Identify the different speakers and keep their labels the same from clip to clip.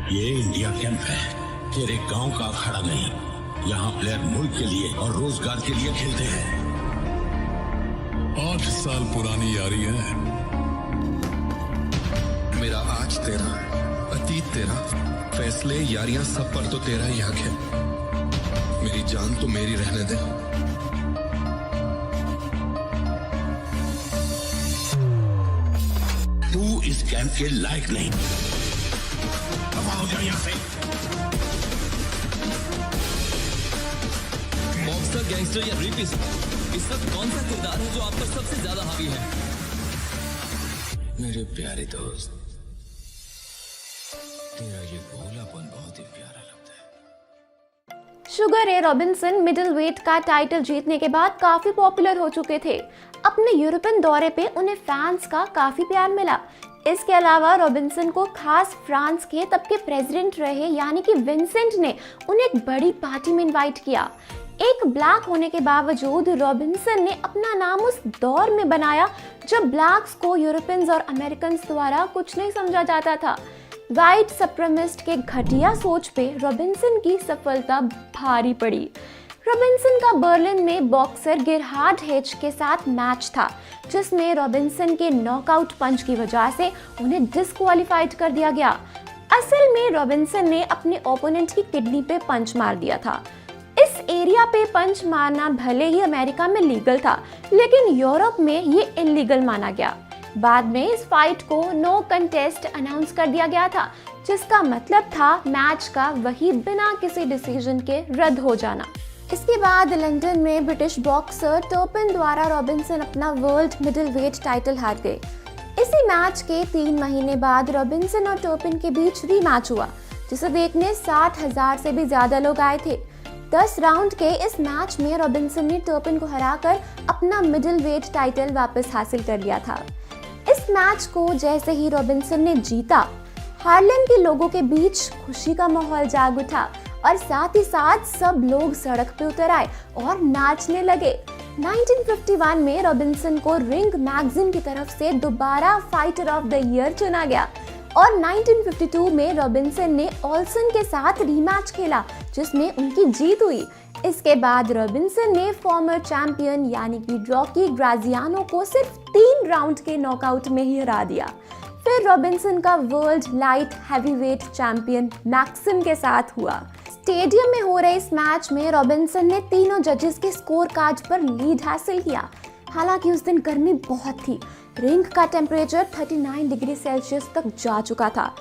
Speaker 1: ये India camp है, तेरे गांव का अखाड़ा नहीं। यहाँ प्लेयर मुल्क के लिए और रोजगार के लिए खेलते हैं।
Speaker 2: 8 साल पुरानी यारी है।
Speaker 3: मेरा आज तेरा, अतीत तेरा, फैसले यारियां सब पर तो तेरा ही हक है। मेरी जान तो मेरी रहने दे।
Speaker 1: तू इस कैंप के लायक नहीं। दफा हो जा यहाँ से।
Speaker 4: बॉक्सर, गैंगस्टर या रेपिस्ट, इस वक्त कौन सा किरदार है जो आप पर सबसे ज्यादा हावी है?
Speaker 3: मेरे प्यारे दोस्त, तेरा ये भोलापन बहुत ही प्यारा लगता है।
Speaker 5: शुगर रे रॉबिन्सन मिडिलवेट का टाइटल जीतने के बाद काफी पॉपुलर हो चुके थे। अपने यूरोपियन दौरे पे उन्हें फैंस का काफी प्यार मिला। इसके अलावा रॉबिन्सन को खास फ्रांस के तब के प्रेसिडेंट रहे यानी कि विंसेंट ने उन्हें एक बड़ी पार्टी में इनवाइट किया। एक ब्लैक होने के बावजूद रॉबिन्सन ने अपना नाम उस दौर में बनाया जब ब्लैक्स को यूरोपियंस और अमेरिकन द्वारा कुछ नहीं समझा जाता था। व्हाइट सप्रेमिस्ट के घटिया सोच पे रॉबिन्सन की सफलता भारी पड़ी। रॉबिन्सन का बर्लिन में बॉक्सर गिरहार्ड हेच के साथ मैच था जिसमें रॉबिन्सन के नॉकआउट पंच की वजह से उन्हें डिस्क्वालीफाइड कर दिया गया। असल में रॉबिन्सन ने अपने ओपोनेंट की किडनी पे पंच मार दिया था। इस एरिया पे पंच मारना भले ही अमेरिका में लीगल था लेकिन यूरोप में ये इलीगल माना गया। बाद में इस फाइट को नो कंटेस्ट अनाउंस कर दिया गया था जिसका मतलब था मैच का वही बिना किसी डिसीजन के रद्द हो जाना। इसके बाद लंदन में ब्रिटिश बॉक्सर टर्पिन द्वारा रॉबिन्सन अपना वर्ल्ड मिडिलवेट टाइटल हार गए। इसी मैच के 3 महीने बाद रॉबिन्सन और टर्पिन के बीच रीमैच हुआ जिसे देखने 60,000 से भी ज्यादा लोग आए थे। 10 राउंड के इस मैच में रॉबिन्सन ने टर्पिन को हराकर अपना मिडिलवेट टाइटल वापस हासिल कर लिया था। इस मैच को जैसे ही रॉबिन्सन ने जीता, हार्लेम के लोगों के बीच खुशी का माहौल जाग उठा और साथ ही साथ सब लोग सड़क पे उतर आए और नाचने लगे। 1951 में रॉबिन्सन को रिंग मैगजीन की तरफ से दोबारा फाइटर ऑफ द ईयर चुना गया और 1952 में रॉबिन्सन ने ओल्सन के साथ रीमैच खेला जिसमें उनकी जीत हुई। इसके बाद रॉबिन्सन ने फॉर्मर चैंपियन यानी कि रॉकी ग्राजियानो को सिर्फ 3 राउंड के नॉकआउट में ही हरा दिया। फिर रॉबिन्सन का world light heavyweight champion Maxim के साथ हुआ। स्टेडियम में हो रहे इस मैच में रॉबिन्सन ने तीनों जजेस के स्कोर कार्ड पर लीड हासिल किया। हालांकि उस दिन गर्मी बहुत थी, रिंग का टेम्परेचर 39 डिग्री सेल्सियस तक जा चुका था।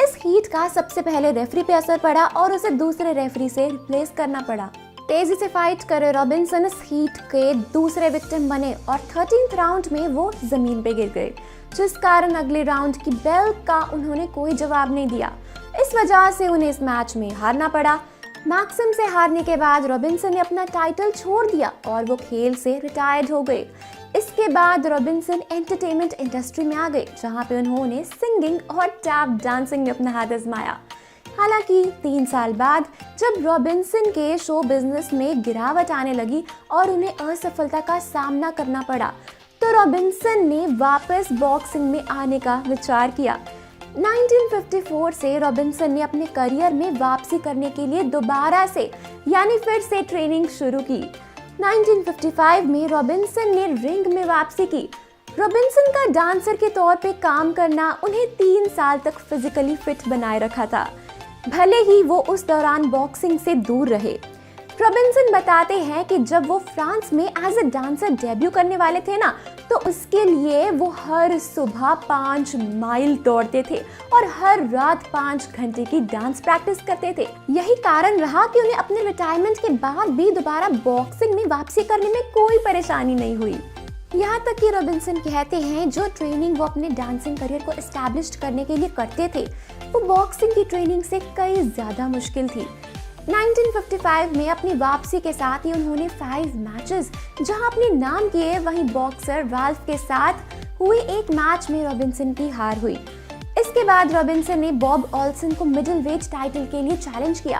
Speaker 5: इस हीट का सबसे पहले रेफरी पे असर पड़ा और उसे दूसरे रेफरी से रिप्लेस करना पड़ा। तेजी से फाइट करे रॉबिन्सन इस हीट के दूसरे विक्टिम बने और 13th राउंड में वो जमीन पे गिर गए जिस कारण अगले राउंड की बेल का उन्होंने कोई जवाब नहीं दिया। इस वजह से उन्हें इस मैच में हारना पड़ा। मैक्सिम से हारने के बाद रॉबिन्सन ने अपना टाइटल छोड़ दिया और वो खेल से रिटायर्ड हो गए। इसके बाद रॉबिन्सन एंटरटेनमेंट इंडस्ट्री में आ गए जहां पे उन्होंने सिंगिंग और टैप डांसिंग में अपना हाथ आजमाया। हालांकि 3 साल बाद जब रॉबिन्सन के शो बिजनेस में गिरावट आने लगी और उन्हें असफलता का सामना करना पड़ा तो रॉबिन्सन ने वापस बॉक्सिंग में आने का विचार किया। 1954 से रॉबिन्सन ने अपने करियर में वापसी करने के लिए दोबारा से यानी फिर से ट्रेनिंग शुरू की। 1955 में रॉबिन्सन ने रिंग में वापसी की। रॉबिन्सन का डांसर के तौर पे काम करना उन्हें 3 साल तक फिजिकली फिट बनाए रखा था, भले ही वो उस दौरान बॉक्सिंग से दूर रहे। रॉबिन्सन बताते हैं कि जब वो फ्रांस में एज अ डांसर डेब्यू करने वाले थे ना तो उसके लिए वो हर सुबह 5 माइल दौड़ते थे और हर रात 5 घंटे की डांस प्रैक्टिस करते थे। यही कारण रहा कि उन्हें अपने रिटायरमेंट के बाद भी दोबारा बॉक्सिंग में वापसी करने में कोई परेशानी नहीं हुई। यहाँ तक कि रॉबिन्सन कहते हैं जो ट्रेनिंग वो अपने डांसिंग करियर को एस्टैब्लिश करने के लिए करते थे वो बॉक्सिंग की ट्रेनिंग से कई ज्यादा मुश्किल थी। 1955 में अपनी वापसी के साथ ही उन्होंने 5 मैचेस जहां अपने नाम किए वहीं बॉक्सर वाल्फ के साथ हुए एक मैच में रॉबिन्सन की हार हुई। इसके बाद रॉबिन्सन ने बॉब ओल्सन को मिडिलवेट टाइटल के लिए चैलेंज किया।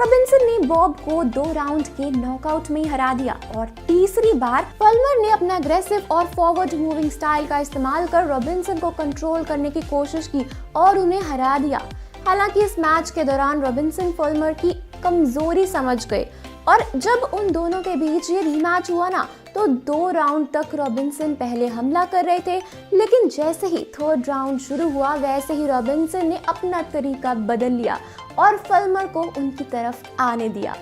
Speaker 5: रॉबिन्सन ने बॉब को 2 राउंड के नॉकआउट में हरा दिया और तीसरी बार पल्मर ने अपना अग्रेसिव और फॉरवर्ड मूविंग स्टाइल का इस्तेमाल कर रॉबिन्सन को कंट्रोल करने की कोशिश की और उन्हें हरा दिया। हालांकि इस मैच के दौरान रॉबिन्सन फुलमर की कमजोरी समझ गए और जब उन दोनों के बीच ये रीमैच हुआ ना, तो 2 राउंड तक रॉबिन्सन पहले हमला कर रहे थे, लेकिन जैसे ही 3rd राउंड शुरू हुआ वैसे ही रॉबिन्सन ने अपना तरीका बदल लिया और फुलमर को उनकी तरफ आने दिया।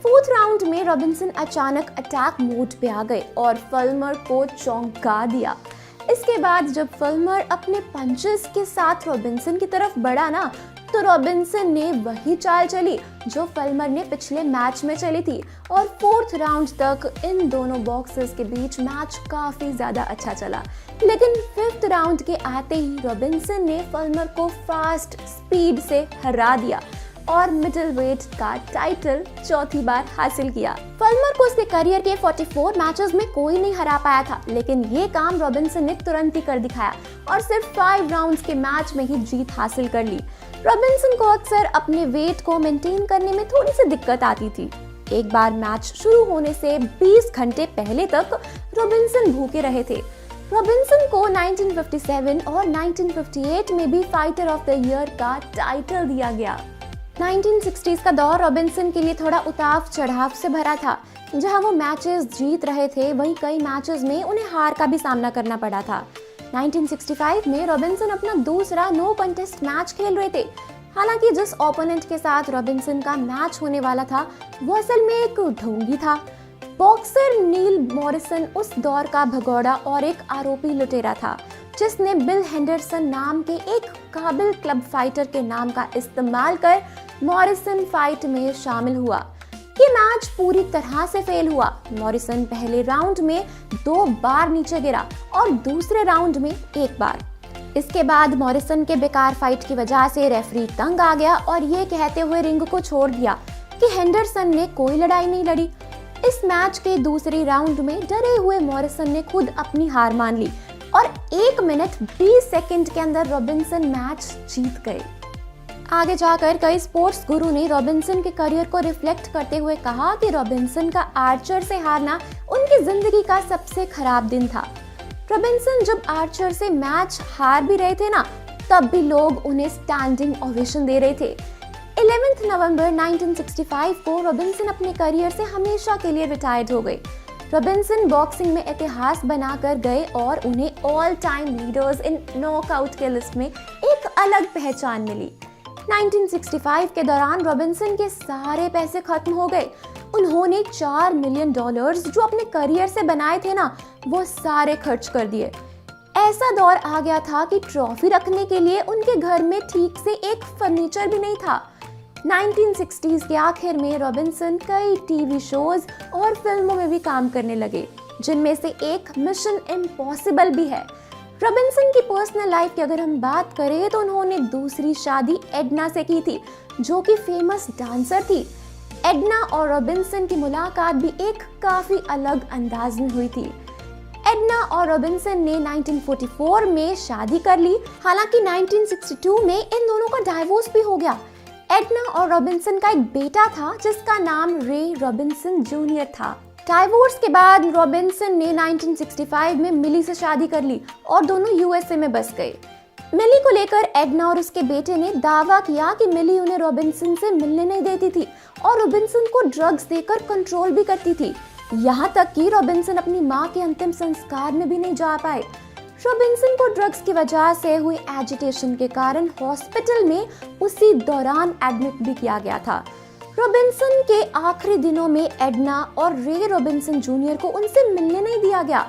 Speaker 5: 4th राउंड में रॉबिन्सन अचानक अटैक मोड पे आ गए और फुलमर को चौंका दिया। इसके बाद जब फुलमर अपने पंचेस के साथ रॉबिन्सन की तरफ बढ़ा ना, तो रॉबिन्सन ने वही चाल चली जो फुलमर ने पिछले मैच में चली थी और 4th राउंड तक इन दोनों बॉक्सर्स के बीच मैच काफी ज्यादा अच्छा चला। लेकिन 5th राउंड के आते ही रॉबिन्सन ने फुलमर को फास्ट स्पीड से हरा दिया और मिडिल वेट का टाइटल 4थी बार हासिल किया। फुलमर को उसके करियर के 44 मैचेस में कोई नहीं हरा पाया था, लेकिन ये काम रॉबिन्सन ने तुरंत ही कर दिखाया और सिर्फ 5 राउंड्स के मैच में ही जीत हासिल कर ली। रॉबिन्सन को अक्सर अपने वेट को मेंटेन करने में थोड़ी सी दिक्कत आती थी। एक बार मैच शुरू होने से 20 घंटे पहले तक रॉबिन्सन भूखे रहे थे। रॉबिन्सन को 1957 और 1958 में भी फाइटर ऑफ द ईयर का टाइटल दिया गया। 1960s का दौर रॉबिन्सन के लिए थोड़ा उतार चढ़ाव से भरा था। जहां वो मैचेस जीत रहे थे, वहीं कई मैचेस में उन्हें हार का भी सामना करना पड़ा था। 1965 में रॉबिन्सन अपना दूसरा नो कंटेस्ट मैच खेल रहे थे। हालांकि जिस ओपोनेंट के साथ रॉबिन्सन का मैच होने वाला था, वो असल में एक ढोंगी था। बॉक्सर नील मॉरिसन उस दौर का भगोड़ा और एक आरोपी लुटेरा था, जिसने बिल हेंडरसन नाम के एक काबिल क्लब फाइटर के नाम का इस्तेमाल कर मॉरिसन फाइट में शामिल हुआ। ये मैच पूरी तरह से फेल हुआ। मॉरिसन पहले राउंड में 2 बार नीचे गिरा और दूसरे राउंड में 1 बार। इसके बाद मॉरिसन के बेकार फाइट की वजह से रेफरी तंग आ गया और ये कहते हुए रिंग को छोड़ दिया कि हेंडरसन ने कोई लड़ाई नहीं लड़ी। इस मैच के दूसरे राउंड में डरे हुए मॉरिसन ने खुद अपनी हार मान ली और 1 मिनट 20 सेकंड के अंदर रॉबिन्सन मैच जीत गए। आगे जाकर कई स्पोर्ट्स गुरु ने रॉबिन्सन के करियर को रिफ्लेक्ट करते हुए कहा कि रॉबिन्सन का आर्चर से हारना उनकी जिंदगी का सबसे खराब दिन था। रॉबिन्सन जब आर्चर से मैच हार भी रहे थे ना, तब भी लोग उन्हें स्टैंडिंग ओवेशन दे रहे थे। 11 नवंबर 1965 को रॉबिन्सन अपने करियर से हमेशा के लिए रिटायर्ड हो गए। रॉबिन्सन बॉक्सिंग में इतिहास बनाकर गए और उन्हें all time leaders in knockout के लिस्ट में एक अलग पहचान मिली। 1965 के दौरान रॉबिन्सन के सारे पैसे खत्म हो गए। उन्होंने $4 मिलियन जो अपने करियर से बनाए थे ना, वो सारे खर्च कर दिए। ऐसा दौर आ गया था कि ट्रॉफी रखने के लिए उनके घर में ठीक से एक फर्नीचर भी नहीं था। 1960s के आखिर में रॉबिन्सन कई टीवी शोज और फिल्मों में भी काम करने लगे, जिनमें से एक मिशन इम्पॉसिबल भी है। रॉबिन्सन की पर्सनल लाइफ की अगर हम बात करें तो उन्होंने दूसरी शादी एडना से की थी, जो कि फेमस डांसर थी। एडना और रॉबिन्सन की मुलाकात भी एक काफी अलग अंदाज में हुई थी। एडना और रॉबिन्सन ने 1944 में शादी कर ली। हालांकि 1962 में इन दोनों का डाइवोर्स भी हो गया। एडना और रॉबिन्सन का एक बेटा था जिसका नाम रे रॉबिन्सन जूनियर था। डाइवोर्स के बाद रॉबिन्सन ने 1965 में मिली से शादी कर ली और दोनों यूएसए में बस गए। मिली को लेकर एडना और उसके बेटे ने दावा किया कि मिली उन्हें रॉबिन्सन से मिलने नहीं देती थी और रॉबिन्सन को ड्रग्स देकर कंट्रोल भी करती थी। यहाँ तक कि रॉबिन्सन अपनी माँ के अंतिम संस्कार में भी नहीं जा पाए। रॉबिन्सन को ड्रग्स की वजह से हुई एजिटेशन के कारण हॉस्पिटल में उसी दौरान एडमिट भी किया गया था। रॉबिन्सन के आखिरी दिनों में एडना और रे रॉबिन्सन जूनियर को उनसे मिलने नहीं दिया गया।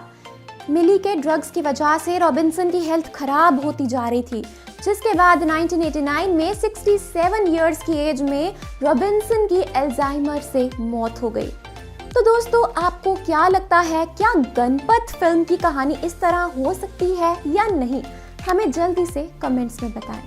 Speaker 5: मिली के ड्रग्स की वजह से रॉबिन्सन की हेल्थ खराब होती जा रही थी, जिसके बाद 1989 में 67 इयर्स की एज में रॉबिन्सन की अल्जाइमर से मौत हो गई। तो दोस्तों, आपको क्या लगता है, क्या गणपत फिल्म की कहानी इस तरह हो सकती है या नहीं? हमें जल्दी से कमेंट्स में बताएं।